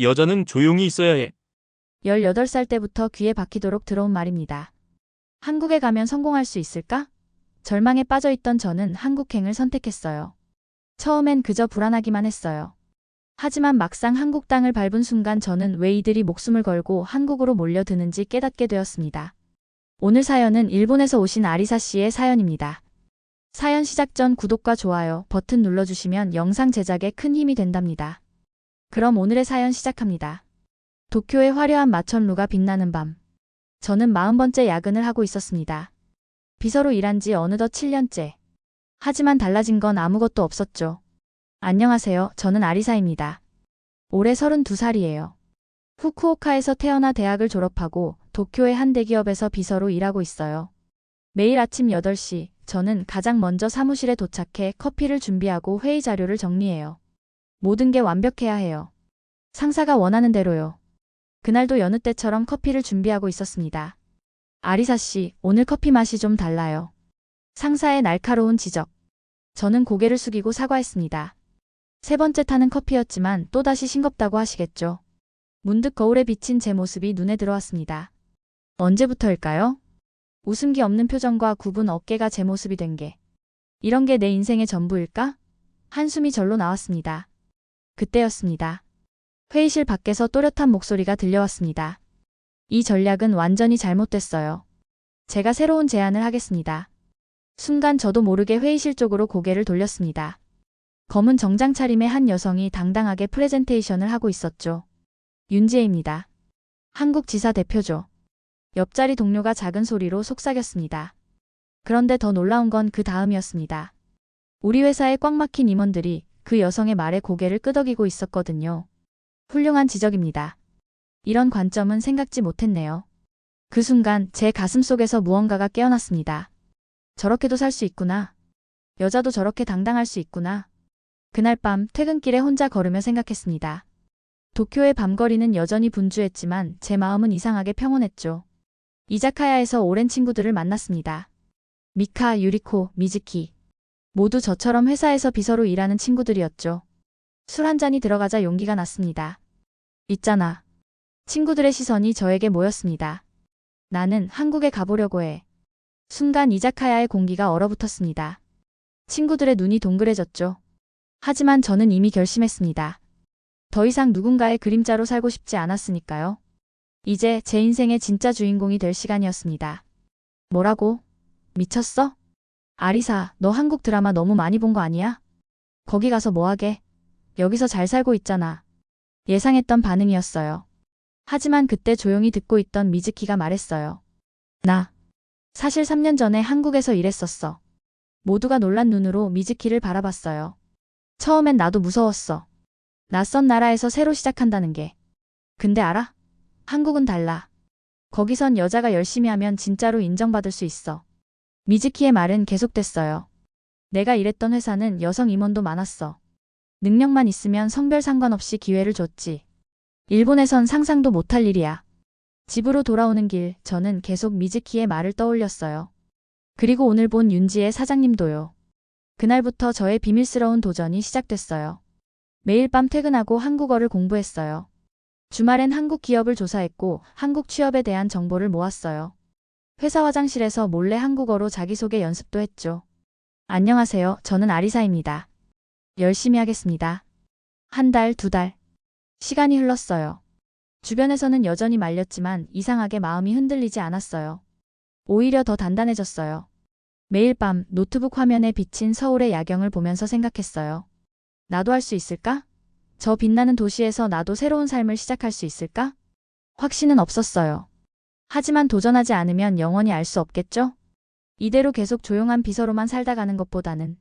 여자는 조용히 있어야 해. 18살 때부터 귀에 박히도록 들어온 말입니다. 한국에 가면 성공할 수 있을까? 절망에 빠져있던 저는 한국행을 선택했어요. 처음엔 그저 불안하기만 했어요. 하지만 막상 한국 땅을 밟은 순간 저는 왜 이들이 목숨을 걸고 한국으로 몰려드는지 깨닫게 되었습니다. 오늘 사연은 일본에서 오신 아리사 씨의 사연입니다. 사연 시작 전 구독과 좋아요 버튼 눌러주시면 영상 제작에 큰 힘이 된답니다. 그럼 오늘의 사연 시작합니다. 도쿄의 화려한 마천루가 빛나는 밤. 저는 40번째 야근을 하고 있었습니다. 비서로 일한 지 어느덧 7년째. 하지만 달라진 건 아무것도 없었죠. 안녕하세요. 저는 아리사입니다. 올해 32살이에요. 후쿠오카에서 태어나 대학을 졸업하고 도쿄의 한 대기업에서 비서로 일하고 있어요. 매일 아침 8시, 저는 가장 먼저 사무실에 도착해 커피를 준비하고 회의 자료를 정리해요. 모든 게 완벽해야 해요. 상사가 원하는 대로요. 그날도 여느 때처럼 커피를 준비하고 있었습니다. 아리사 씨, 오늘 커피 맛이 좀 달라요. 상사의 날카로운 지적. 저는 고개를 숙이고 사과했습니다. 3번째 타는 커피였지만 또다시 싱겁다고 하시겠죠. 문득 거울에 비친 제 모습이 눈에 들어왔습니다. 언제부터일까요? 웃음기 없는 표정과 굽은 어깨가 제 모습이 된 게. 이런 게 내 인생의 전부일까? 한숨이 절로 나왔습니다. 그때였습니다. 회의실 밖에서 또렷한 목소리가 들려왔습니다. 이 전략은 완전히 잘못됐어요. 제가 새로운 제안을 하겠습니다. 순간 저도 모르게 회의실 쪽으로 고개를 돌렸습니다. 검은 정장 차림의 한 여성이 당당하게 프레젠테이션을 하고 있었죠. 윤지혜입니다. 한국 지사 대표죠. 옆자리 동료가 작은 소리로 속삭였습니다. 그런데 더 놀라운 건 그 다음이었습니다. 우리 회사에 꽉 막힌 임원들이 그 여성의 말에 고개를 끄덕이고 있었거든요. 훌륭한 지적입니다. 이런 관점은 생각지 못했네요. 그 순간 제 가슴 속에서 무언가가 깨어났습니다. 저렇게도 살 수 있구나. 여자도 저렇게 당당할 수 있구나. 그날 밤 퇴근길에 혼자 걸으며 생각했습니다. 도쿄의 밤거리는 여전히 분주했지만 제 마음은 이상하게 평온했죠. 이자카야에서 오랜 친구들을 만났습니다. 미카, 유리코, 미즈키. 모두 저처럼 회사에서 비서로 일하는 친구들이었죠. 술 한 잔이 들어가자 용기가 났습니다. 있잖아. 친구들의 시선이 저에게 모였습니다. 나는 한국에 가보려고 해. 순간 이자카야의 공기가 얼어붙었습니다. 친구들의 눈이 동그래졌죠. 하지만 저는 이미 결심했습니다. 더 이상 누군가의 그림자로 살고 싶지 않았으니까요. 이제 제 인생의 진짜 주인공이 될 시간이었습니다. 뭐라고? 미쳤어? 아리사, 너 한국 드라마 너무 많이 본 거 아니야? 거기 가서 뭐 하게? 여기서 잘 살고 있잖아. 예상했던 반응이었어요. 하지만 그때 조용히 듣고 있던 미즈키가 말했어요. 나 사실 3년 전에 한국에서 일했었어. 모두가 놀란 눈으로 미즈키를 바라봤어요. 처음엔 나도 무서웠어. 낯선 나라에서 새로 시작한다는 게. 근데 알아? 한국은 달라. 거기선 여자가 열심히 하면 진짜로 인정받을 수 있어. 미즈키의 말은 계속됐어요. 내가 일했던 회사는 여성 임원도 많았어. 능력만 있으면 성별 상관없이 기회를 줬지. 일본에선 상상도 못할 일이야. 집으로 돌아오는 길, 저는 계속 미즈키의 말을 떠올렸어요. 그리고 오늘 본 윤지의 사장님도요. 그날부터 저의 비밀스러운 도전이 시작됐어요. 매일 밤 퇴근하고 한국어를 공부했어요. 주말엔 한국 기업을 조사했고 한국 취업에 대한 정보를 모았어요. 회사 화장실에서 몰래 한국어로 자기소개 연습도 했죠. 안녕하세요. 저는 아리사입니다. 열심히 하겠습니다. 한 달, 2달. 시간이 흘렀어요. 주변에서는 여전히 말렸지만 이상하게 마음이 흔들리지 않았어요. 오히려 더 단단해졌어요. 매일 밤 노트북 화면에 비친 서울의 야경을 보면서 생각했어요. 나도 할 수 있을까? 저 빛나는 도시에서 나도 새로운 삶을 시작할 수 있을까? 확신은 없었어요. 하지만 도전하지 않으면 영원히 알 수 없겠죠? 이대로 계속 조용한 비서로만 살다 가는 것보다는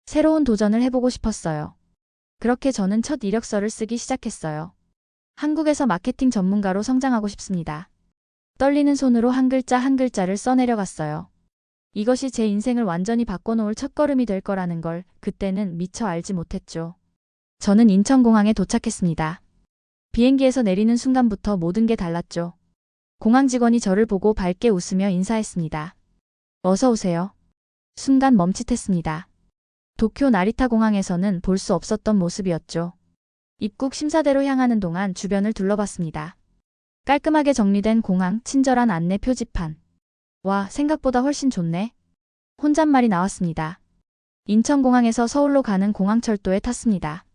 새로운 도전을 해보고 싶었어요. 그렇게 저는 첫 이력서를 쓰기 시작했어요. 한국에서 마케팅 전문가로 성장하고 싶습니다. 떨리는 손으로 한 글자 한 글자를 써내려갔어요. 이것이 제 인생을 완전히 바꿔놓을 첫걸음이 될 거라는 걸 그때는 미처 알지 못했죠. 저는 인천공항에 도착했습니다. 비행기에서 내리는 순간부터 모든 게 달랐죠. 공항 직원이 저를 보고 밝게 웃으며 인사했습니다. 어서 오세요. 순간 멈칫했습니다. 도쿄 나리타 공항에서는 볼 수 없었던 모습이었죠. 입국 심사대로 향하는 동안 주변을 둘러봤습니다. 깔끔하게 정리된 공항, 친절한 안내 표지판. 와, 생각보다 훨씬 좋네. 혼잣말이 나왔습니다. 인천공항에서 서울로 가는 공항철도에 탔습니다.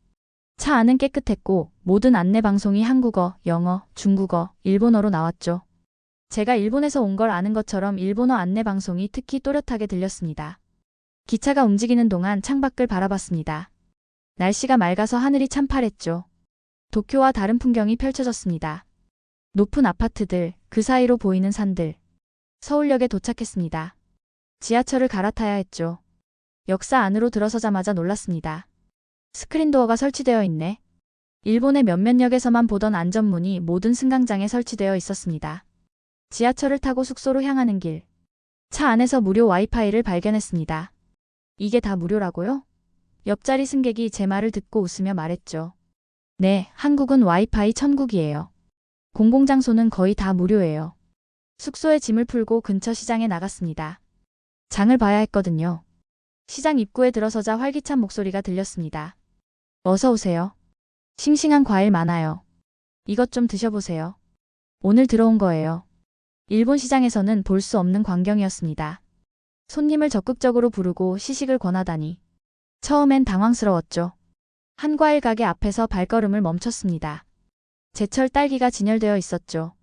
차 안은 깨끗했고 모든 안내 방송이 한국어, 영어, 중국어, 일본어로 나왔죠. 제가 일본에서 온 걸 아는 것처럼 일본어 안내 방송이 특히 또렷하게 들렸습니다. 기차가 움직이는 동안 창밖을 바라봤습니다. 날씨가 맑아서 하늘이 참 파랬죠. 도쿄와 다른 풍경이 펼쳐졌습니다. 높은 아파트들, 그 사이로 보이는 산들. 서울역에 도착했습니다. 지하철을 갈아타야 했죠. 역사 안으로 들어서자마자 놀랐습니다. 스크린도어가 설치되어 있네. 일본의 몇몇 역에서만 보던 안전문이 모든 승강장에 설치되어 있었습니다. 지하철을 타고 숙소로 향하는 길. 차 안에서 무료 와이파이를 발견했습니다. 이게 다 무료라고요? 옆자리 승객이 제 말을 듣고 웃으며 말했죠. 네, 한국은 와이파이 천국이에요. 공공장소는 거의 다 무료예요. 숙소에 짐을 풀고 근처 시장에 나갔습니다. 장을 봐야 했거든요. 시장 입구에 들어서자 활기찬 목소리가 들렸습니다. 어서 오세요. 싱싱한 과일 많아요. 이것 좀 드셔보세요. 오늘 들어온 거예요. 일본 시장에서는 볼 수 없는 광경이었습니다. 손님을 적극적으로 부르고 시식을 권하다니. 처음엔 당황스러웠죠. 한 과일 가게 앞에서 발걸음을 멈췄습니다. 제철 딸기가 진열되어 있었죠.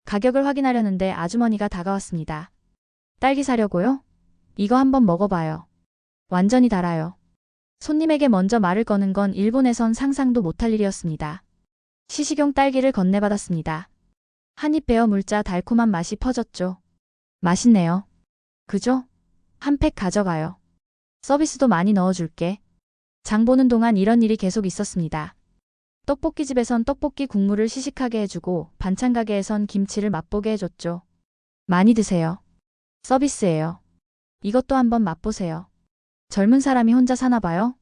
가격을 확인하려는데 아주머니가 다가왔습니다. 딸기 사려고요? 이거 한번 먹어봐요. 완전히 달아요. 손님에게 먼저 말을 거는 건 일본에선 상상도 못할 일이었습니다. 시식용 딸기를 건네받았습니다. 한 입 베어 물자 달콤한 맛이 퍼졌죠. 맛있네요. 그죠? 한 팩 가져가요. 서비스도 많이 넣어줄게. 장 보는 동안 이런 일이 계속 있었습니다. 떡볶이집에선 떡볶이 국물을 시식하게 해주고 반찬 가게에선 김치를 맛보게 해줬죠. 많이 드세요. 서비스예요. 이것도 한번 맛보세요. 젊은 사람이 혼자 사나 봐요?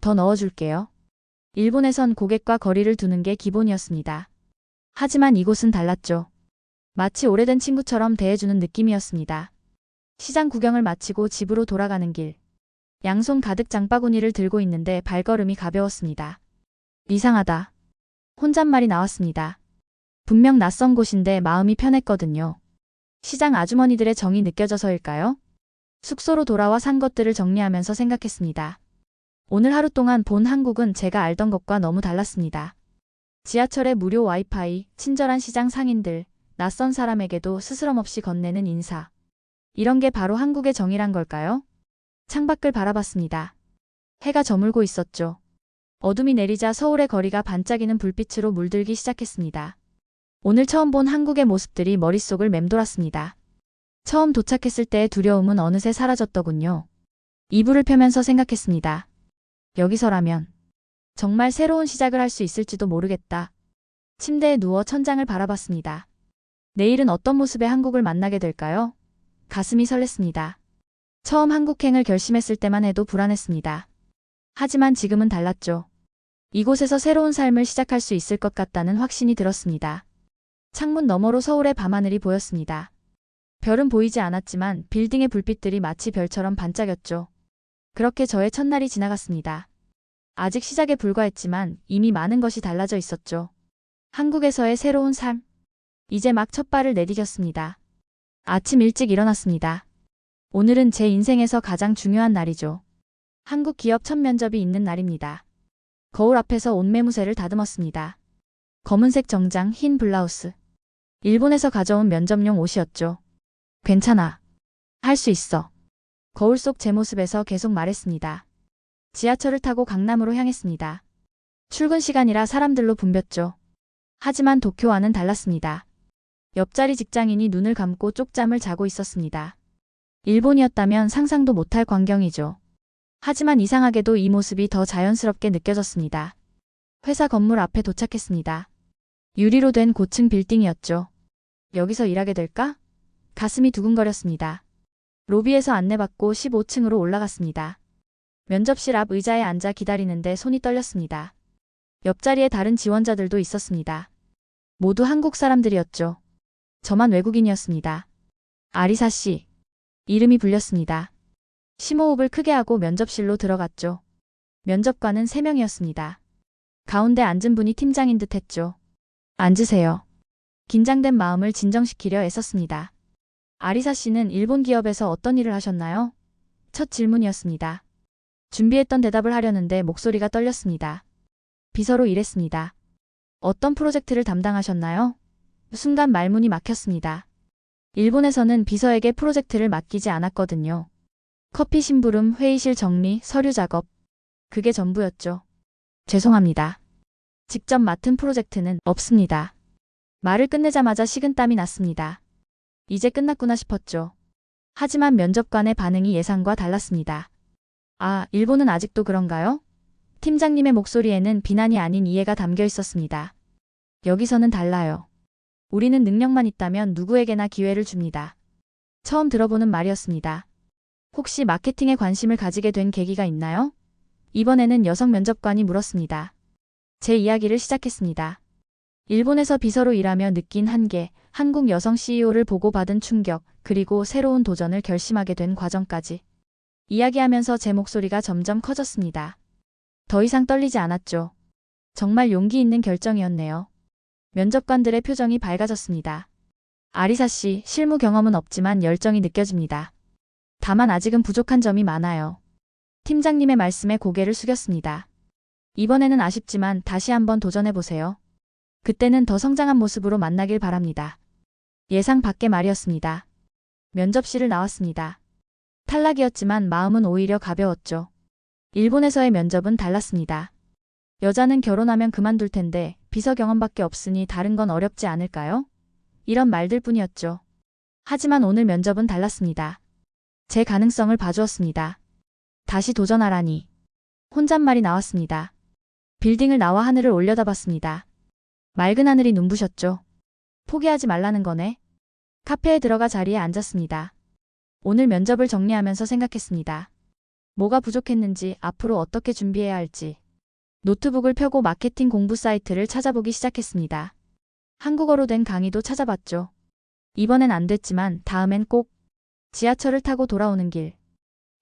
더 넣어줄게요. 일본에선 고객과 거리를 두는 게 기본이었습니다. 하지만 이곳은 달랐죠. 마치 오래된 친구처럼 대해주는 느낌이었습니다. 시장 구경을 마치고 집으로 돌아가는 길. 양손 가득 장바구니를 들고 있는데 발걸음이 가벼웠습니다. 이상하다. 혼잣말이 나왔습니다. 분명 낯선 곳인데 마음이 편했거든요. 시장 아주머니들의 정이 느껴져서일까요? 숙소로 돌아와 산 것들을 정리하면서 생각했습니다. 오늘 하루 동안 본 한국은 제가 알던 것과 너무 달랐습니다. 지하철에 무료 와이파이, 친절한 시장 상인들, 낯선 사람에게도 스스럼 없이 건네는 인사. 이런 게 바로 한국의 정이란 걸까요? 창밖을 바라봤습니다. 해가 저물고 있었죠. 어둠이 내리자 서울의 거리가 반짝이는 불빛으로 물들기 시작했습니다. 오늘 처음 본 한국의 모습들이 머릿속을 맴돌았습니다. 처음 도착했을 때의 두려움은 어느새 사라졌더군요. 이불을 펴면서 생각했습니다. 여기서라면 정말 새로운 시작을 할 수 있을지도 모르겠다. 침대에 누워 천장을 바라봤습니다. 내일은 어떤 모습의 한국을 만나게 될까요? 가슴이 설렜습니다. 처음 한국행을 결심했을 때만 해도 불안했습니다. 하지만 지금은 달랐죠. 이곳에서 새로운 삶을 시작할 수 있을 것 같다는 확신이 들었습니다. 창문 너머로 서울의 밤하늘이 보였습니다. 별은 보이지 않았지만 빌딩의 불빛들이 마치 별처럼 반짝였죠. 그렇게 저의 첫날이 지나갔습니다. 아직 시작에 불과했지만 이미 많은 것이 달라져 있었죠. 한국에서의 새로운 삶. 이제 막 첫 발을 내디뎠습니다. 아침 일찍 일어났습니다. 오늘은 제 인생에서 가장 중요한 날이죠. 한국 기업 첫 면접이 있는 날입니다. 거울 앞에서 옷매무새를 다듬었습니다. 검은색 정장, 흰 블라우스. 일본에서 가져온 면접용 옷이었죠. 괜찮아. 할 수 있어. 거울 속 제 모습에서 계속 말했습니다. 지하철을 타고 강남으로 향했습니다. 출근 시간이라 사람들로 붐볐죠. 하지만 도쿄와는 달랐습니다. 옆자리 직장인이 눈을 감고 쪽잠을 자고 있었습니다. 일본이었다면 상상도 못할 광경이죠. 하지만 이상하게도 이 모습이 더 자연스럽게 느껴졌습니다. 회사 건물 앞에 도착했습니다. 유리로 된 고층 빌딩이었죠. 여기서 일하게 될까? 가슴이 두근거렸습니다. 로비에서 안내받고 15층으로 올라갔습니다. 면접실 앞 의자에 앉아 기다리는데 손이 떨렸습니다. 옆자리에 다른 지원자들도 있었습니다. 모두 한국 사람들이었죠. 저만 외국인이었습니다. 아리사 씨. 이름이 불렸습니다. 심호흡을 크게 하고 면접실로 들어갔죠. 면접관은 3명이었습니다. 가운데 앉은 분이 팀장인 듯 했죠. 앉으세요. 긴장된 마음을 진정시키려 애썼습니다. 아리사 씨는 일본 기업에서 어떤 일을 하셨나요? 첫 질문이었습니다. 준비했던 대답을 하려는데 목소리가 떨렸습니다. 비서로 일했습니다. 어떤 프로젝트를 담당하셨나요? 순간 말문이 막혔습니다. 일본에서는 비서에게 프로젝트를 맡기지 않았거든요. 커피 심부름, 회의실 정리, 서류 작업. 그게 전부였죠. 죄송합니다. 직접 맡은 프로젝트는 없습니다. 말을 끝내자마자 식은땀이 났습니다. 이제 끝났구나 싶었죠. 하지만 면접관의 반응이 예상과 달랐습니다. 아, 일본은 아직도 그런가요? 팀장님의 목소리에는 비난이 아닌 이해가 담겨 있었습니다. 여기서는 달라요. 우리는 능력만 있다면 누구에게나 기회를 줍니다. 처음 들어보는 말이었습니다. 혹시 마케팅에 관심을 가지게 된 계기가 있나요? 이번에는 여성 면접관이 물었습니다. 제 이야기를 시작했습니다. 일본에서 비서로 일하며 느낀 한계, 한국 여성 CEO를 보고 받은 충격, 그리고 새로운 도전을 결심하게 된 과정까지. 이야기하면서 제 목소리가 점점 커졌습니다. 더 이상 떨리지 않았죠. 정말 용기 있는 결정이었네요. 면접관들의 표정이 밝아졌습니다. 아리사 씨, 실무 경험은 없지만 열정이 느껴집니다. 다만 아직은 부족한 점이 많아요. 팀장님의 말씀에 고개를 숙였습니다. 이번에는 아쉽지만 다시 한번 도전해보세요. 그때는 더 성장한 모습으로 만나길 바랍니다. 예상 밖의 말이었습니다. 면접실을 나왔습니다. 탈락이었지만 마음은 오히려 가벼웠죠. 일본에서의 면접은 달랐습니다. 여자는 결혼하면 그만둘 텐데 비서 경험밖에 없으니 다른 건 어렵지 않을까요? 이런 말들 뿐이었죠. 하지만 오늘 면접은 달랐습니다. 제 가능성을 봐주었습니다. 다시 도전하라니. 혼잣말이 나왔습니다. 빌딩을 나와 하늘을 올려다봤습니다. 맑은 하늘이 눈부셨죠. 포기하지 말라는 거네. 카페에 들어가 자리에 앉았습니다. 오늘 면접을 정리하면서 생각했습니다. 뭐가 부족했는지, 앞으로 어떻게 준비해야 할지. 노트북을 펴고 마케팅 공부 사이트를 찾아보기 시작했습니다. 한국어로 된 강의도 찾아봤죠. 이번엔 안 됐지만 다음엔 꼭. 지하철을 타고 돌아오는 길.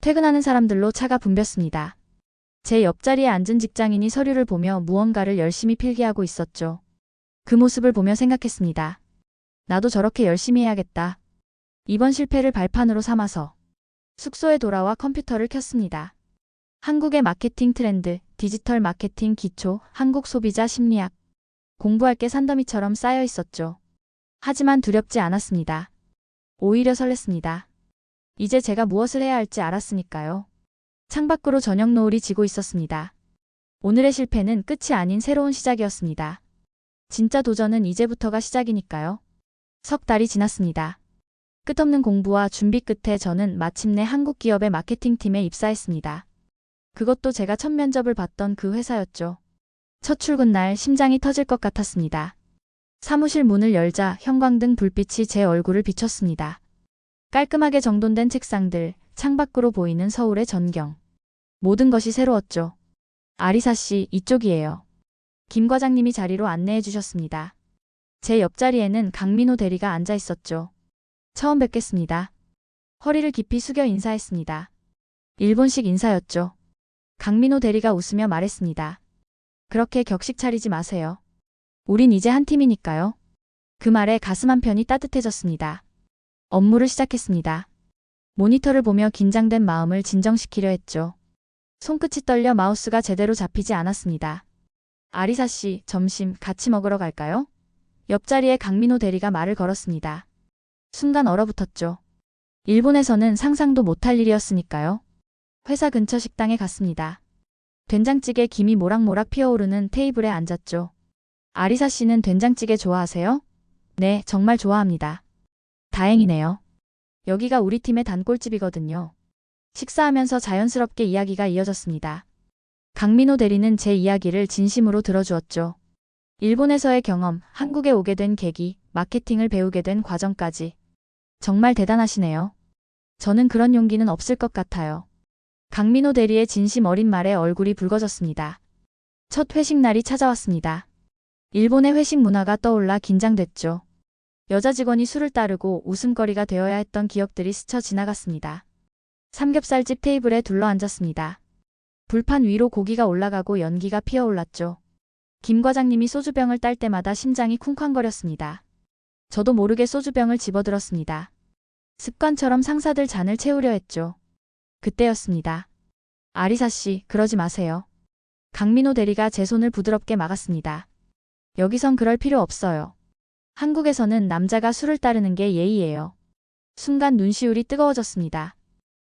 퇴근하는 사람들로 차가 붐볐습니다. 제 옆자리에 앉은 직장인이 서류를 보며 무언가를 열심히 필기하고 있었죠. 그 모습을 보며 생각했습니다. 나도 저렇게 열심히 해야겠다. 이번 실패를 발판으로 삼아서 숙소에 돌아와 컴퓨터를 켰습니다. 한국의 마케팅 트렌드, 디지털 마케팅 기초, 한국 소비자 심리학. 공부할 게 산더미처럼 쌓여 있었죠. 하지만 두렵지 않았습니다. 오히려 설렜습니다. 이제 제가 무엇을 해야 할지 알았으니까요. 창밖으로 저녁 노을이 지고 있었습니다. 오늘의 실패는 끝이 아닌 새로운 시작이었습니다. 진짜 도전은 이제부터가 시작이니까요. 석 달이 지났습니다. 끝없는 공부와 준비 끝에 저는 마침내 한국 기업의 마케팅팀에 입사했습니다. 그것도 제가 첫 면접을 봤던 그 회사였죠. 첫 출근 날 심장이 터질 것 같았습니다. 사무실 문을 열자 형광등 불빛이 제 얼굴을 비췄습니다. 깔끔하게 정돈된 책상들, 창밖으로 보이는 서울의 전경. 모든 것이 새로웠죠. 아리사 씨, 이쪽이에요. 김 과장님이 자리로 안내해 주셨습니다. 제 옆자리에는 강민호 대리가 앉아 있었죠. 처음 뵙겠습니다. 허리를 깊이 숙여 인사했습니다. 일본식 인사였죠. 강민호 대리가 웃으며 말했습니다. 그렇게 격식 차리지 마세요. 우린 이제 한 팀이니까요. 그 말에 가슴 한편이 따뜻해졌습니다. 업무를 시작했습니다. 모니터를 보며 긴장된 마음을 진정시키려 했죠. 손끝이 떨려 마우스가 제대로 잡히지 않았습니다. 아리사 씨, 점심 같이 먹으러 갈까요? 옆자리에 강민호 대리가 말을 걸었습니다. 순간 얼어붙었죠. 일본에서는 상상도 못할 일이었으니까요. 회사 근처 식당에 갔습니다. 된장찌개 김이 모락모락 피어오르는 테이블에 앉았죠. 아리사 씨는 된장찌개 좋아하세요? 네, 정말 좋아합니다. 다행이네요. 여기가 우리 팀의 단골집이거든요. 식사하면서 자연스럽게 이야기가 이어졌습니다. 강민호 대리는 제 이야기를 진심으로 들어주었죠. 일본에서의 경험, 한국에 오게 된 계기, 마케팅을 배우게 된 과정까지. 정말 대단하시네요. 저는 그런 용기는 없을 것 같아요. 강민호 대리의 진심 어린 말에 얼굴이 붉어졌습니다. 첫 회식 날이 찾아왔습니다. 일본의 회식 문화가 떠올라 긴장됐죠. 여자 직원이 술을 따르고 웃음거리가 되어야 했던 기억들이 스쳐 지나갔습니다. 삼겹살집 테이블에 둘러앉았습니다. 불판 위로 고기가 올라가고 연기가 피어올랐죠. 김 과장님이 소주병을 딸 때마다 심장이 쿵쾅거렸습니다. 저도 모르게 소주병을 집어들었습니다. 습관처럼 상사들 잔을 채우려 했죠. 그때였습니다. 아리사 씨, 그러지 마세요. 강민호 대리가 제 손을 부드럽게 막았습니다. 여기선 그럴 필요 없어요. 한국에서는 남자가 술을 따르는 게 예의예요. 순간 눈시울이 뜨거워졌습니다.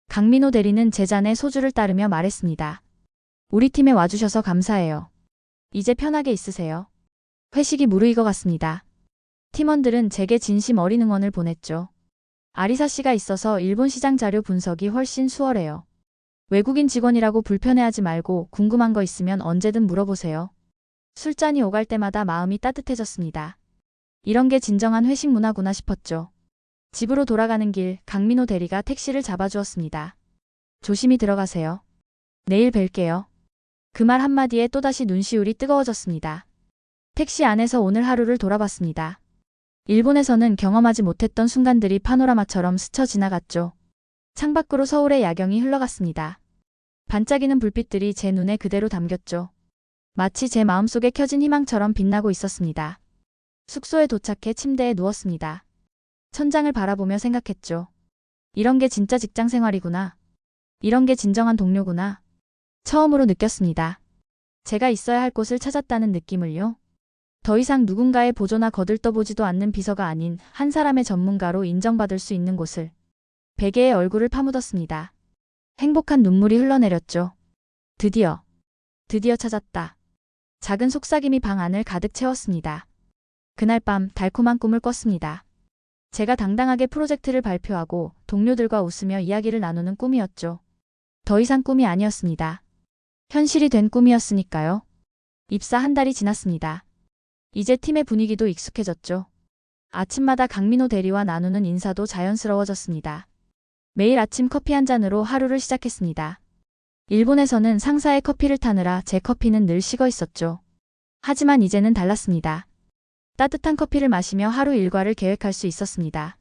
강민호 대리는 제 잔에 소주를 따르며 말했습니다. 우리 팀에 와주셔서 감사해요. 이제 편하게 있으세요. 회식이 무르익어갔습니다. 팀원들은 제게 진심 어린 응원을 보냈죠. 아리사 씨가 있어서 일본 시장 자료 분석이 훨씬 수월해요. 외국인 직원이라고 불편해하지 말고 궁금한 거 있으면 언제든 물어보세요. 술잔이 오갈 때마다 마음이 따뜻해졌습니다. 이런 게 진정한 회식 문화구나 싶었죠. 집으로 돌아가는 길 강민호 대리가 택시를 잡아주었습니다. 조심히 들어가세요. 내일 뵐게요. 그 말 한마디에 또다시 눈시울이 뜨거워졌습니다. 택시 안에서 오늘 하루를 돌아봤습니다. 일본에서는 경험하지 못했던 순간들이 파노라마처럼 스쳐 지나갔죠. 창밖으로 서울의 야경이 흘러갔습니다. 반짝이는 불빛들이 제 눈에 그대로 담겼죠. 마치 제 마음속에 켜진 희망처럼 빛나고 있었습니다. 숙소에 도착해 침대에 누웠습니다. 천장을 바라보며 생각했죠. 이런 게 진짜 직장 생활이구나. 이런 게 진정한 동료구나. 처음으로 느꼈습니다. 제가 있어야 할 곳을 찾았다는 느낌을요. 더 이상 누군가의 보조나 거들떠보지도 않는 비서가 아닌 한 사람의 전문가로 인정받을 수 있는 곳을. 베개에 얼굴을 파묻었습니다. 행복한 눈물이 흘러내렸죠. 드디어 찾았다. 작은 속삭임이 방 안을 가득 채웠습니다. 그날 밤 달콤한 꿈을 꿨습니다. 제가 당당하게 프로젝트를 발표하고 동료들과 웃으며 이야기를 나누는 꿈이었죠. 더 이상 꿈이 아니었습니다. 현실이 된 꿈이었으니까요. 입사 한 달이 지났습니다. 이제 팀의 분위기도 익숙해졌죠. 아침마다 강민호 대리와 나누는 인사도 자연스러워졌습니다. 매일 아침 커피 한 잔으로 하루를 시작했습니다. 일본에서는 상사의 커피를 타느라 제 커피는 늘 식어 있었죠. 하지만 이제는 달랐습니다. 따뜻한 커피를 마시며 하루 일과를 계획할 수 있었습니다.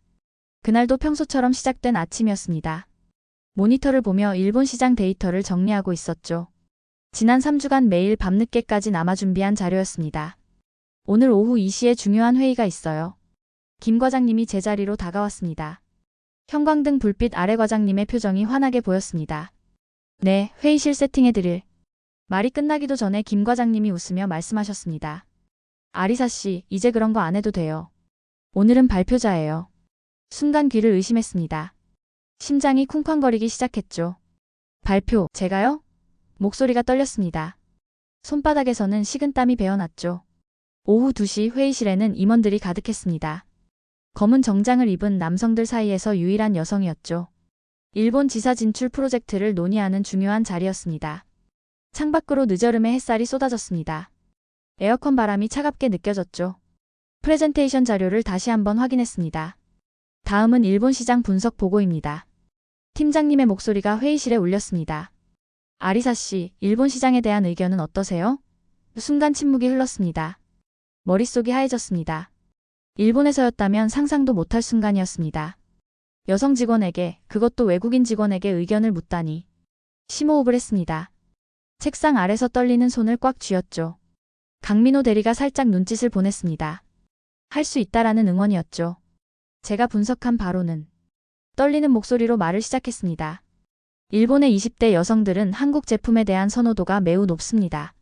그날도 평소처럼 시작된 아침이었습니다. 모니터를 보며 일본 시장 데이터를 정리하고 있었죠. 지난 3주간 매일 밤늦게까지 남아 준비한 자료였습니다. 오늘 오후 2시에 중요한 회의가 있어요. 김 과장님이 제 자리로 다가왔습니다. 형광등 불빛 아래 과장님의 표정이 환하게 보였습니다. 네, 회의실 세팅해드릴. 말이 끝나기도 전에 김 과장님이 웃으며 말씀하셨습니다. 아리사 씨, 이제 그런 거 안 해도 돼요. 오늘은 발표자예요. 순간 귀를 의심했습니다. 심장이 쿵쾅거리기 시작했죠. 발표, 제가요? 목소리가 떨렸습니다. 손바닥에서는 식은땀이 배어났죠. 오후 2시 회의실에는 임원들이 가득했습니다. 검은 정장을 입은 남성들 사이에서 유일한 여성이었죠. 일본 지사 진출 프로젝트를 논의하는 중요한 자리였습니다. 창밖으로 늦여름의 햇살이 쏟아졌습니다. 에어컨 바람이 차갑게 느껴졌죠. 프레젠테이션 자료를 다시 한번 확인했습니다. 다음은 일본 시장 분석 보고입니다. 팀장님의 목소리가 회의실에 울렸습니다. 아리사 씨, 일본 시장에 대한 의견은 어떠세요? 순간 침묵이 흘렀습니다. 머릿속이 하얘졌습니다. 일본에서였다면 상상도 못할 순간이었습니다. 여성 직원에게, 그것도 외국인 직원에게 의견을 묻다니. 심호흡을 했습니다. 책상 아래서 떨리는 손을 꽉 쥐었죠. 강민호 대리가 살짝 눈짓을 보냈습니다. 할 수 있다라는 응원이었죠. 제가 분석한 바로는 떨리는 목소리로 말을 시작했습니다. 일본의 20대 여성들은 한국 제품에 대한 선호도가 매우 높습니다.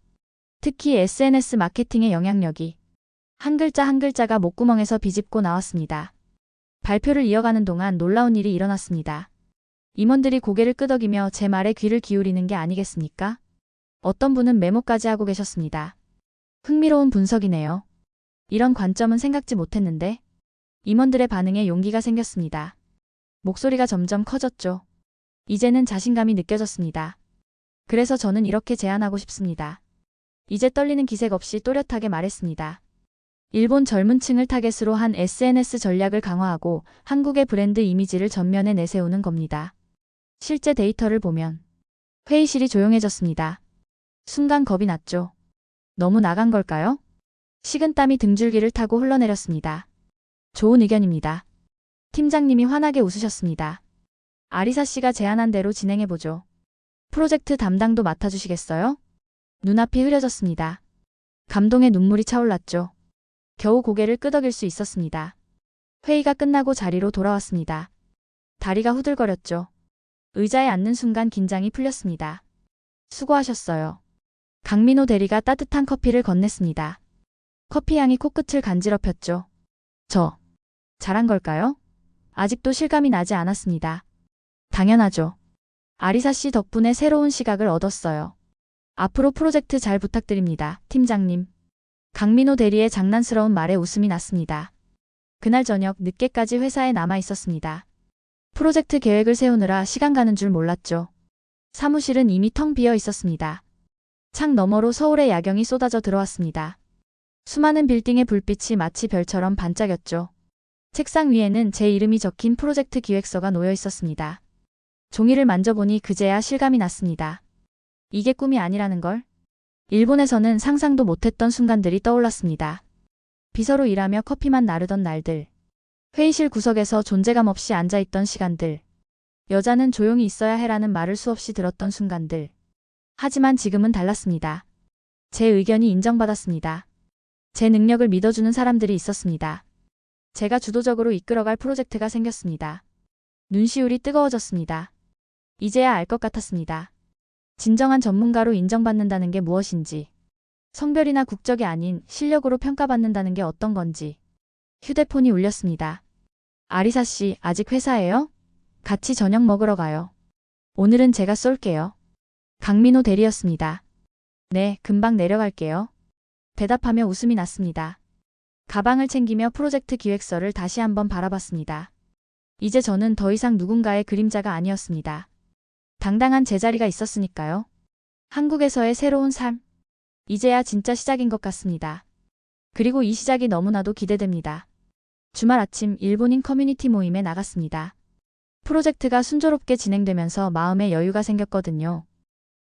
특히 SNS 마케팅의 영향력이 한 글자 한 글자가 목구멍에서 비집고 나왔습니다. 발표를 이어가는 동안 놀라운 일이 일어났습니다. 임원들이 고개를 끄덕이며 제 말에 귀를 기울이는 게 아니겠습니까? 어떤 분은 메모까지 하고 계셨습니다. 흥미로운 분석이네요. 이런 관점은 생각지 못했는데 임원들의 반응에 용기가 생겼습니다. 목소리가 점점 커졌죠. 이제는 자신감이 느껴졌습니다. 그래서 저는 이렇게 제안하고 싶습니다. 이제 떨리는 기색 없이 또렷하게 말했습니다. 일본 젊은 층을 타겟으로 한 SNS 전략을 강화하고 한국의 브랜드 이미지를 전면에 내세우는 겁니다. 실제 데이터를 보면 회의실이 조용해졌습니다. 순간 겁이 났죠. 너무 나간 걸까요? 식은땀이 등줄기를 타고 흘러내렸습니다. 좋은 의견입니다. 팀장님이 환하게 웃으셨습니다. 아리사 씨가 제안한 대로 진행해보죠. 프로젝트 담당도 맡아주시겠어요? 눈앞이 흐려졌습니다. 감동의 눈물이 차올랐죠. 겨우 고개를 끄덕일 수 있었습니다. 회의가 끝나고 자리로 돌아왔습니다. 다리가 후들거렸죠. 의자에 앉는 순간 긴장이 풀렸습니다. 수고하셨어요. 강민호 대리가 따뜻한 커피를 건넸습니다. 커피 향이 코끝을 간지럽혔죠. 잘한 걸까요? 아직도 실감이 나지 않았습니다. 당연하죠. 아리사 씨 덕분에 새로운 시각을 얻었어요. 앞으로 프로젝트 잘 부탁드립니다, 팀장님. 강민호 대리의 장난스러운 말에 웃음이 났습니다. 그날 저녁 늦게까지 회사에 남아 있었습니다. 프로젝트 계획을 세우느라 시간 가는 줄 몰랐죠. 사무실은 이미 텅 비어 있었습니다. 창 너머로 서울의 야경이 쏟아져 들어왔습니다. 수많은 빌딩의 불빛이 마치 별처럼 반짝였죠. 책상 위에는 제 이름이 적힌 프로젝트 기획서가 놓여 있었습니다. 종이를 만져보니 그제야 실감이 났습니다. 이게 꿈이 아니라는 걸? 일본에서는 상상도 못했던 순간들이 떠올랐습니다. 비서로 일하며 커피만 나르던 날들. 회의실 구석에서 존재감 없이 앉아있던 시간들. 여자는 조용히 있어야 해라는 말을 수없이 들었던 순간들. 하지만 지금은 달랐습니다. 제 의견이 인정받았습니다. 제 능력을 믿어주는 사람들이 있었습니다. 제가 주도적으로 이끌어갈 프로젝트가 생겼습니다. 눈시울이 뜨거워졌습니다. 이제야 알 것 같았습니다. 진정한 전문가로 인정받는다는 게 무엇인지. 성별이나 국적이 아닌 실력으로 평가받는다는 게 어떤 건지. 휴대폰이 울렸습니다. 아리사 씨, 아직 회사예요? 같이 저녁 먹으러 가요. 오늘은 제가 쏠게요. 강민호 대리였습니다. 네, 금방 내려갈게요. 대답하며 웃음이 났습니다. 가방을 챙기며 프로젝트 기획서를 다시 한번 바라봤습니다. 이제 저는 더 이상 누군가의 그림자가 아니었습니다. 당당한 제자리가 있었으니까요. 한국에서의 새로운 삶. 이제야 진짜 시작인 것 같습니다. 그리고 이 시작이 너무나도 기대됩니다. 주말 아침 일본인 커뮤니티 모임에 나갔습니다. 프로젝트가 순조롭게 진행되면서 마음에 여유가 생겼거든요.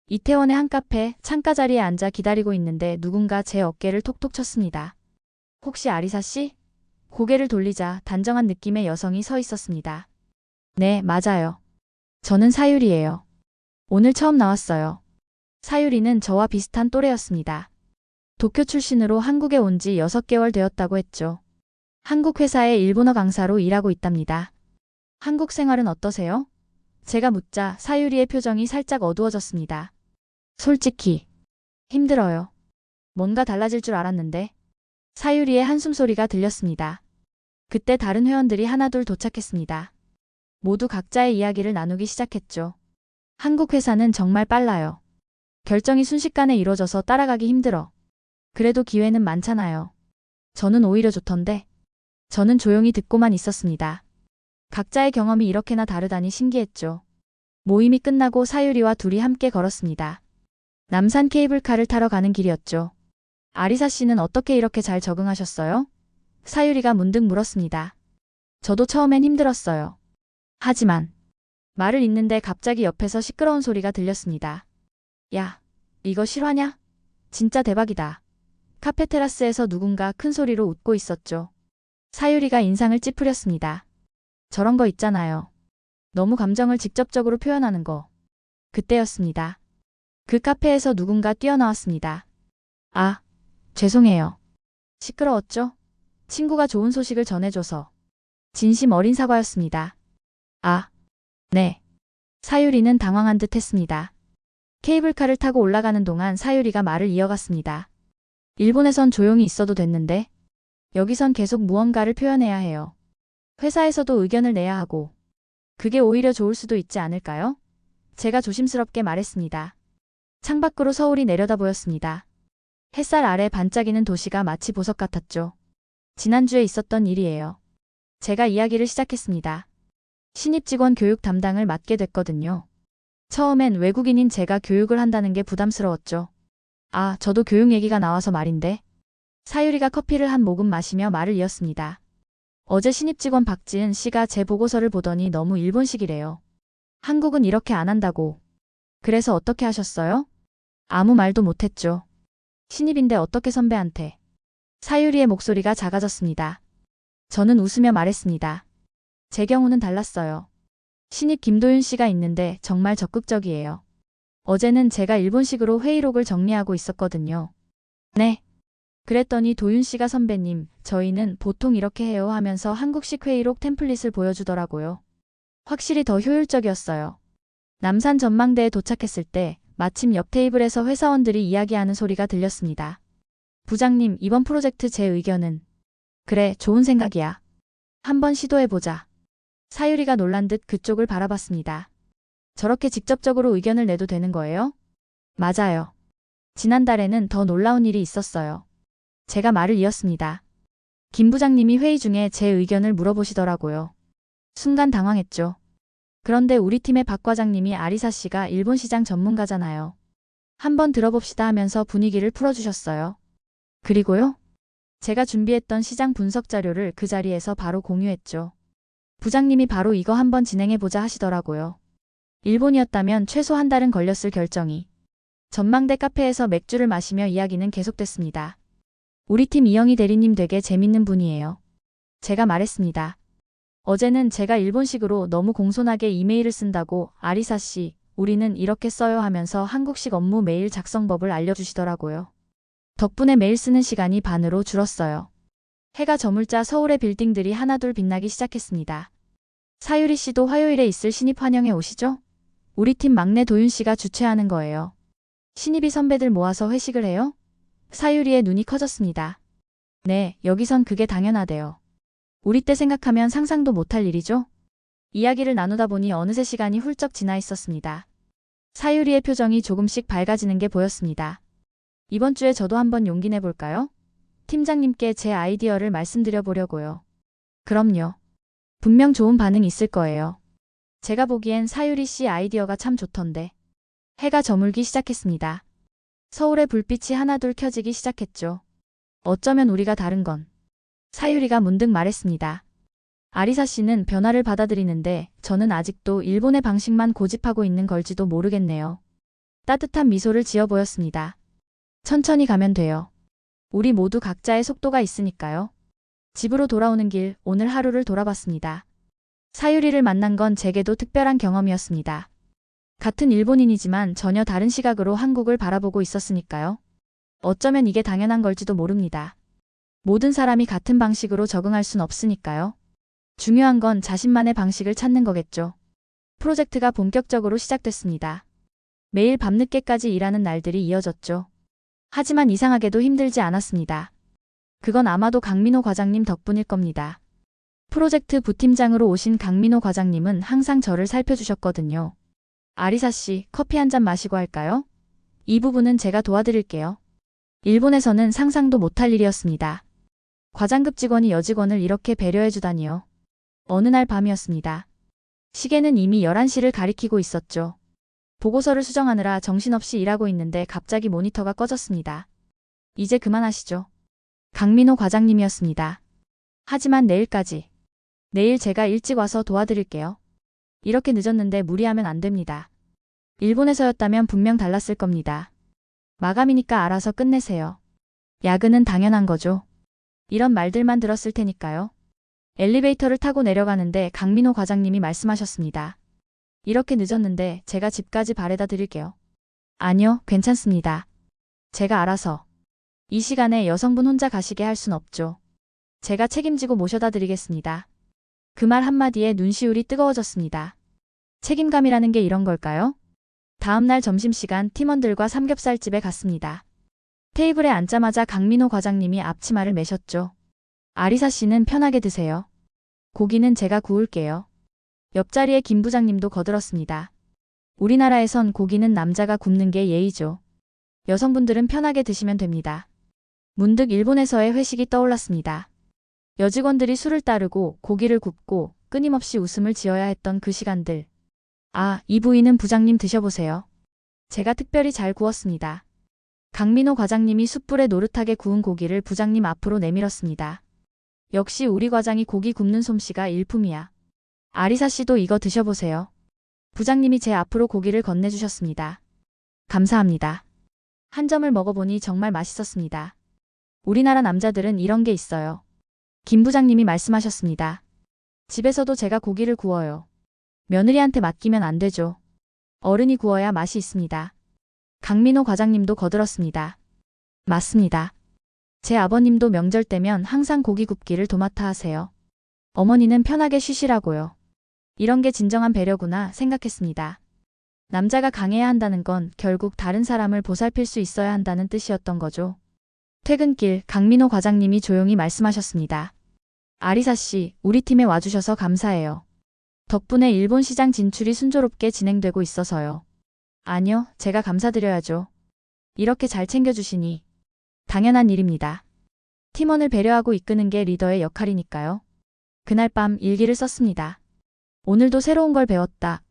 이태원의 한 카페 창가 자리에 앉아 기다리고 있는데 누군가 제 어깨를 톡톡 쳤습니다. 혹시 아리사 씨? 고개를 돌리자 단정한 느낌의 여성이 서 있었습니다. 네, 맞아요. 저는 사유리예요. 오늘 처음 나왔어요. 사유리는 저와 비슷한 또래였습니다. 도쿄 출신으로 한국에 온 지 6개월 되었다고 했죠. 한국 회사의 일본어 강사로 일하고 있답니다. 한국 생활은 어떠세요? 제가 묻자 사유리의 표정이 살짝 어두워졌습니다. 솔직히 힘들어요. 뭔가 달라질 줄 알았는데. 사유리의 한숨 소리가 들렸습니다. 그때 다른 회원들이 하나둘 도착했습니다. 모두 각자의 이야기를 나누기 시작했죠. 한국 회사는 정말 빨라요. 결정이 순식간에 이루어져서 따라가기 힘들어. 그래도 기회는 많잖아요. 저는 오히려 좋던데. 저는 조용히 듣고만 있었습니다. 각자의 경험이 이렇게나 다르다니 신기했죠. 모임이 끝나고 사유리와 둘이 함께 걸었습니다. 남산 케이블카를 타러 가는 길이었죠. 아리사 씨는 어떻게 이렇게 잘 적응하셨어요? 사유리가 문득 물었습니다. 저도 처음엔 힘들었어요. 하지만 말을 잇는데 갑자기 옆에서 시끄러운 소리가 들렸습니다. 야, 이거 실화냐? 진짜 대박이다. 카페 테라스에서 누군가 큰 소리로 웃고 있었죠. 사유리가 인상을 찌푸렸습니다. 저런 거 있잖아요. 너무 감정을 직접적으로 표현하는 거. 그때였습니다. 그 카페에서 누군가 뛰어나왔습니다. 아, 죄송해요. 시끄러웠죠? 친구가 좋은 소식을 전해줘서. 진심 어린 사과였습니다. 아, 네. 사유리는 당황한 듯 했습니다. 케이블카를 타고 올라가는 동안 사유리가 말을 이어갔습니다. 일본에선 조용히 있어도 됐는데 여기선 계속 무언가를 표현해야 해요. 회사에서도 의견을 내야 하고 그게 오히려 좋을 수도 있지 않을까요? 제가 조심스럽게 말했습니다. 창밖으로 서울이 내려다 보였습니다. 햇살 아래 반짝이는 도시가 마치 보석 같았죠. 지난주에 있었던 일이에요. 제가 이야기를 시작했습니다. 신입 직원 교육 담당을 맡게 됐거든요. 처음엔 외국인인 제가 교육을 한다는 게 부담스러웠죠. 아, 저도 교육 얘기가 나와서 말인데. 사유리가 커피를 한 모금 마시며 말을 이었습니다. 어제 신입 직원 박지은 씨가 제 보고서를 보더니 너무 일본식이래요. 한국은 이렇게 안 한다고. 그래서 어떻게 하셨어요? 아무 말도 못했죠. 신입인데 어떻게 선배한테. 사유리의 목소리가 작아졌습니다. 저는 웃으며 말했습니다. 제 경우는 달랐어요. 신입 김도윤 씨가 있는데 정말 적극적이에요. 어제는 제가 일본식으로 회의록을 정리하고 있었거든요. 네. 그랬더니 도윤 씨가 선배님, 저희는 보통 이렇게 해요 하면서 한국식 회의록 템플릿을 보여주더라고요. 확실히 더 효율적이었어요. 남산 전망대에 도착했을 때 마침 옆 테이블에서 회사원들이 이야기하는 소리가 들렸습니다. 부장님, 이번 프로젝트 제 의견은. 그래, 좋은 생각이야. 한번 시도해보자. 사유리가 놀란 듯 그쪽을 바라봤습니다. 저렇게 직접적으로 의견을 내도 되는 거예요? 맞아요. 지난달에는 더 놀라운 일이 있었어요. 제가 말을 이었습니다. 김 부장님이 회의 중에 제 의견을 물어보시더라고요. 순간 당황했죠. 그런데 우리 팀의 박 과장님이 아리사 씨가 일본 시장 전문가잖아요. 한번 들어봅시다 하면서 분위기를 풀어주셨어요. 그리고요? 제가 준비했던 시장 분석 자료를 그 자리에서 바로 공유했죠. 부장님이 바로 이거 한번 진행해보자 하시더라고요. 일본이었다면 최소 한 달은 걸렸을 결정이. 전망대 카페에서 맥주를 마시며 이야기는 계속됐습니다. 우리 팀 이영희 대리님 되게 재밌는 분이에요. 제가 말했습니다. 어제는 제가 일본식으로 너무 공손하게 이메일을 쓴다고 아리사 씨, 우리는 이렇게 써요 하면서 한국식 업무 메일 작성법을 알려주시더라고요. 덕분에 메일 쓰는 시간이 반으로 줄었어요. 해가 저물자 서울의 빌딩들이 하나둘 빛나기 시작했습니다. 사유리 씨도 화요일에 있을 신입 환영회 오시죠? 우리 팀 막내 도윤 씨가 주최하는 거예요. 신입이 선배들 모아서 회식을 해요? 사유리의 눈이 커졌습니다. 네, 여기선 그게 당연하대요. 우리 때 생각하면 상상도 못할 일이죠? 이야기를 나누다 보니 어느새 시간이 훌쩍 지나 있었습니다. 사유리의 표정이 조금씩 밝아지는 게 보였습니다. 이번 주에 저도 한번 용기 내볼까요? 팀장님께 제 아이디어를 말씀드려 보려고요. 그럼요. 분명 좋은 반응 있을 거예요. 제가 보기엔 사유리 씨 아이디어가 참 좋던데. 해가 저물기 시작했습니다. 서울의 불빛이 하나둘 켜지기 시작했죠. 어쩌면 우리가 다른 건. 사유리가 문득 말했습니다. 아리사 씨는 변화를 받아들이는데 저는 아직도 일본의 방식만 고집하고 있는 걸지도 모르겠네요. 따뜻한 미소를 지어 보였습니다. 천천히 가면 돼요. 우리 모두 각자의 속도가 있으니까요. 집으로 돌아오는 길 오늘 하루를 돌아봤습니다. 사유리를 만난 건 제게도 특별한 경험이었습니다. 같은 일본인이지만 전혀 다른 시각으로 한국을 바라보고 있었으니까요. 어쩌면 이게 당연한 걸지도 모릅니다. 모든 사람이 같은 방식으로 적응할 순 없으니까요. 중요한 건 자신만의 방식을 찾는 거겠죠. 프로젝트가 본격적으로 시작됐습니다. 매일 밤늦게까지 일하는 날들이 이어졌죠. 하지만 이상하게도 힘들지 않았습니다. 그건 아마도 강민호 과장님 덕분일 겁니다. 프로젝트 부팀장으로 오신 강민호 과장님은 항상 저를 살펴주셨거든요. 아리사 씨, 커피 한 잔 마시고 할까요? 이 부분은 제가 도와드릴게요. 일본에서는 상상도 못할 일이었습니다. 과장급 직원이 여직원을 이렇게 배려해주다니요. 어느 날 밤이었습니다. 시계는 이미 11시를 가리키고 있었죠. 보고서를 수정하느라 정신없이 일하고 있는데 갑자기 모니터가 꺼졌습니다. 이제 그만하시죠. 강민호 과장님이었습니다. 하지만 내일까지. 내일 제가 일찍 와서 도와드릴게요. 이렇게 늦었는데 무리하면 안 됩니다. 일본에서였다면 분명 달랐을 겁니다. 마감이니까 알아서 끝내세요. 야근은 당연한 거죠. 이런 말들만 들었을 테니까요. 엘리베이터를 타고 내려가는데 강민호 과장님이 말씀하셨습니다. 이렇게 늦었는데 제가 집까지 바래다 드릴게요. 아니요, 괜찮습니다. 제가 알아서. 이 시간에 여성분 혼자 가시게 할 순 없죠. 제가 책임지고 모셔다 드리겠습니다. 그 말 한마디에 눈시울이 뜨거워졌습니다. 책임감이라는 게 이런 걸까요? 다음날 점심시간 팀원들과 삼겹살집에 갔습니다. 테이블에 앉자마자 강민호 과장님이 앞치마를 매셨죠. 아리사 씨는 편하게 드세요. 고기는 제가 구울게요. 옆자리에 김 부장님도 거들었습니다. 우리나라에선 고기는 남자가 굽는 게 예의죠. 여성분들은 편하게 드시면 됩니다. 문득 일본에서의 회식이 떠올랐습니다. 여직원들이 술을 따르고 고기를 굽고 끊임없이 웃음을 지어야 했던 그 시간들. 아, 이 부위는 부장님 드셔보세요. 제가 특별히 잘 구웠습니다. 강민호 과장님이 숯불에 노릇하게 구운 고기를 부장님 앞으로 내밀었습니다. 역시 우리 과장이 고기 굽는 솜씨가 일품이야. 아리사 씨도 이거 드셔보세요. 부장님이 제 앞으로 고기를 건네주셨습니다. 감사합니다. 한 점을 먹어보니 정말 맛있었습니다. 우리나라 남자들은 이런 게 있어요. 김 부장님이 말씀하셨습니다. 집에서도 제가 고기를 구워요. 며느리한테 맡기면 안 되죠. 어른이 구워야 맛이 있습니다. 강민호 과장님도 거들었습니다. 맞습니다. 제 아버님도 명절 때면 항상 고기 굽기를 도맡아 하세요. 어머니는 편하게 쉬시라고요. 이런 게 진정한 배려구나 생각했습니다. 남자가 강해야 한다는 건 결국 다른 사람을 보살필 수 있어야 한다는 뜻이었던 거죠. 퇴근길 강민호 과장님이 조용히 말씀하셨습니다. 아리사 씨, 우리 팀에 와주셔서 감사해요. 덕분에 일본 시장 진출이 순조롭게 진행되고 있어서요. 아니요, 제가 감사드려야죠. 이렇게 잘 챙겨주시니. 당연한 일입니다. 팀원을 배려하고 이끄는 게 리더의 역할이니까요. 그날 밤 일기를 썼습니다. 오늘도 새로운 걸 배웠다.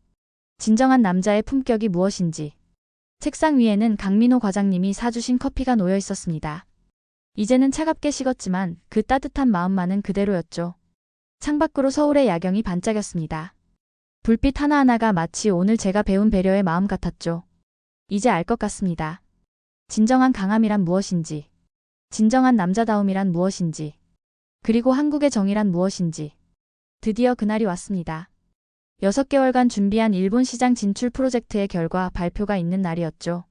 진정한 남자의 품격이 무엇인지. 책상 위에는 강민호 과장님이 사주신 커피가 놓여 있었습니다. 이제는 차갑게 식었지만 그 따뜻한 마음만은 그대로였죠. 창밖으로 서울의 야경이 반짝였습니다. 불빛 하나하나가 마치 오늘 제가 배운 배려의 마음 같았죠. 이제 알 것 같습니다. 진정한 강함이란 무엇인지, 진정한 남자다움이란 무엇인지, 그리고 한국의 정의란 무엇인지. 드디어 그날이 왔습니다. 6개월간 준비한 일본 시장 진출 프로젝트의 결과 발표가 있는 날이었죠.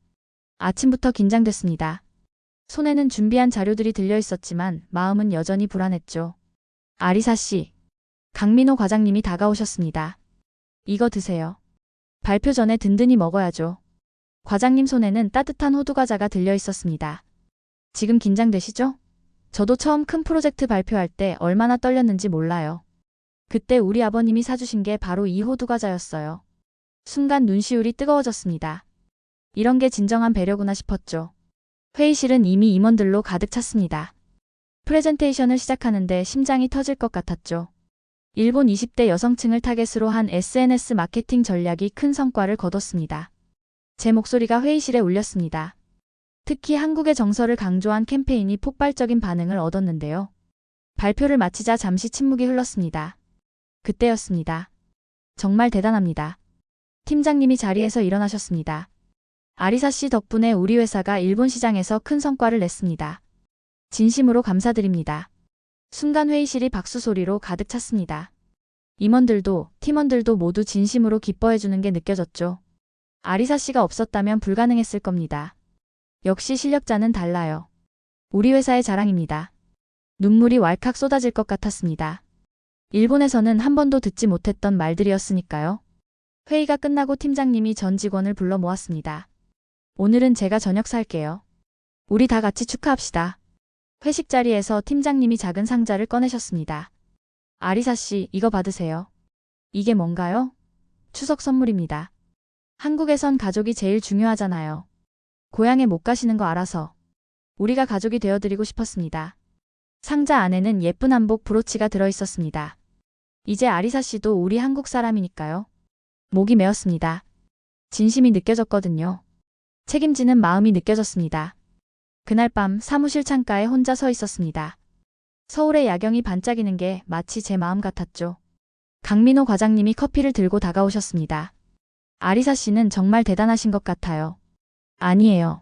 아침부터 긴장됐습니다. 손에는 준비한 자료들이 들려 있었지만 마음은 여전히 불안했죠. 아리사 씨, 강민호 과장님이 다가오셨습니다. 이거 드세요. 발표 전에 든든히 먹어야죠. 과장님 손에는 따뜻한 호두과자가 들려 있었습니다. 지금 긴장되시죠? 저도 처음 큰 프로젝트 발표할 때 얼마나 떨렸는지 몰라요. 그때 우리 아버님이 사주신 게 바로 이 호두과자였어요. 순간 눈시울이 뜨거워졌습니다. 이런 게 진정한 배려구나 싶었죠. 회의실은 이미 임원들로 가득 찼습니다. 프레젠테이션을 시작하는데 심장이 터질 것 같았죠. 일본 20대 여성층을 타겟으로 한 SNS 마케팅 전략이 큰 성과를 거뒀습니다. 제 목소리가 회의실에 울렸습니다. 특히 한국의 정서를 강조한 캠페인이 폭발적인 반응을 얻었는데요. 발표를 마치자 잠시 침묵이 흘렀습니다. 그때였습니다. 정말 대단합니다. 팀장님이 자리에서 일어나셨습니다. 아리사 씨 덕분에 우리 회사가 일본 시장에서 큰 성과를 냈습니다. 진심으로 감사드립니다. 순간 회의실이 박수 소리로 가득 찼습니다. 임원들도 팀원들도 모두 진심으로 기뻐해주는 게 느껴졌죠. 아리사 씨가 없었다면 불가능했을 겁니다. 역시 실력자는 달라요. 우리 회사의 자랑입니다. 눈물이 왈칵 쏟아질 것 같았습니다. 일본에서는 한 번도 듣지 못했던 말들이었으니까요. 회의가 끝나고 팀장님이 전 직원을 불러 모았습니다. 오늘은 제가 저녁 살게요. 우리 다 같이 축하합시다. 회식 자리에서 팀장님이 작은 상자를 꺼내셨습니다. 아리사 씨, 이거 받으세요. 이게 뭔가요? 추석 선물입니다. 한국에선 가족이 제일 중요하잖아요. 고향에 못 가시는 거 알아서 우리가 가족이 되어드리고 싶었습니다. 상자 안에는 예쁜 한복 브로치가 들어있었습니다. 이제 아리사 씨도 우리 한국 사람이니까요. 목이 메었습니다. 진심이 느껴졌거든요. 책임지는 마음이 느껴졌습니다. 그날 밤 사무실 창가에 혼자 서 있었습니다. 서울의 야경이 반짝이는 게 마치 제 마음 같았죠. 강민호 과장님이 커피를 들고 다가오셨습니다. 아리사 씨는 정말 대단하신 것 같아요. 아니에요.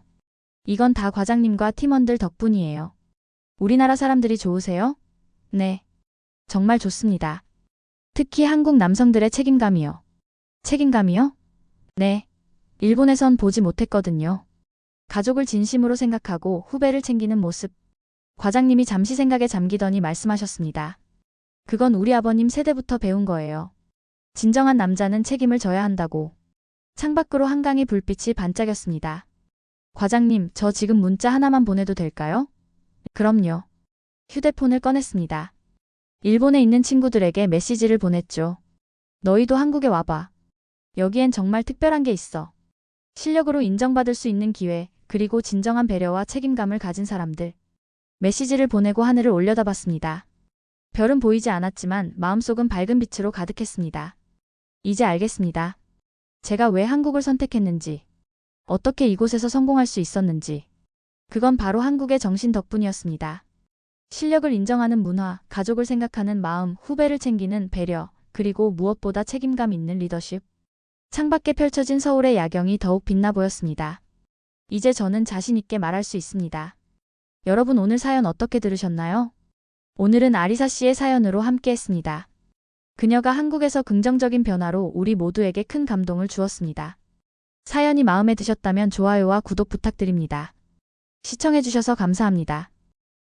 이건 다 과장님과 팀원들 덕분이에요. 우리나라 사람들이 좋으세요? 네. 정말 좋습니다. 특히 한국 남성들의 책임감이요. 책임감이요? 네. 일본에선 보지 못했거든요. 가족을 진심으로 생각하고 후배를 챙기는 모습. 과장님이 잠시 생각에 잠기더니 말씀하셨습니다. 그건 우리 아버님 세대부터 배운 거예요. 진정한 남자는 책임을 져야 한다고. 창밖으로 한강의 불빛이 반짝였습니다. 과장님, 저 지금 문자 하나만 보내도 될까요? 그럼요. 휴대폰을 꺼냈습니다. 일본에 있는 친구들에게 메시지를 보냈죠. 너희도 한국에 와봐. 여기엔 정말 특별한 게 있어. 실력으로 인정받을 수 있는 기회, 그리고 진정한 배려와 책임감을 가진 사람들. 메시지를 보내고 하늘을 올려다봤습니다. 별은 보이지 않았지만 마음속은 밝은 빛으로 가득했습니다. 이제 알겠습니다. 제가 왜 한국을 선택했는지, 어떻게 이곳에서 성공할 수 있었는지. 그건 바로 한국의 정신 덕분이었습니다. 실력을 인정하는 문화, 가족을 생각하는 마음, 후배를 챙기는 배려, 그리고 무엇보다 책임감 있는 리더십. 창밖에 펼쳐진 서울의 야경이 더욱 빛나 보였습니다. 이제 저는 자신 있게 말할 수 있습니다. 여러분 오늘 사연 어떻게 들으셨나요? 오늘은 아리사 씨의 사연으로 함께했습니다. 그녀가 한국에서 긍정적인 변화로 우리 모두에게 큰 감동을 주었습니다. 사연이 마음에 드셨다면 좋아요와 구독 부탁드립니다. 시청해주셔서 감사합니다.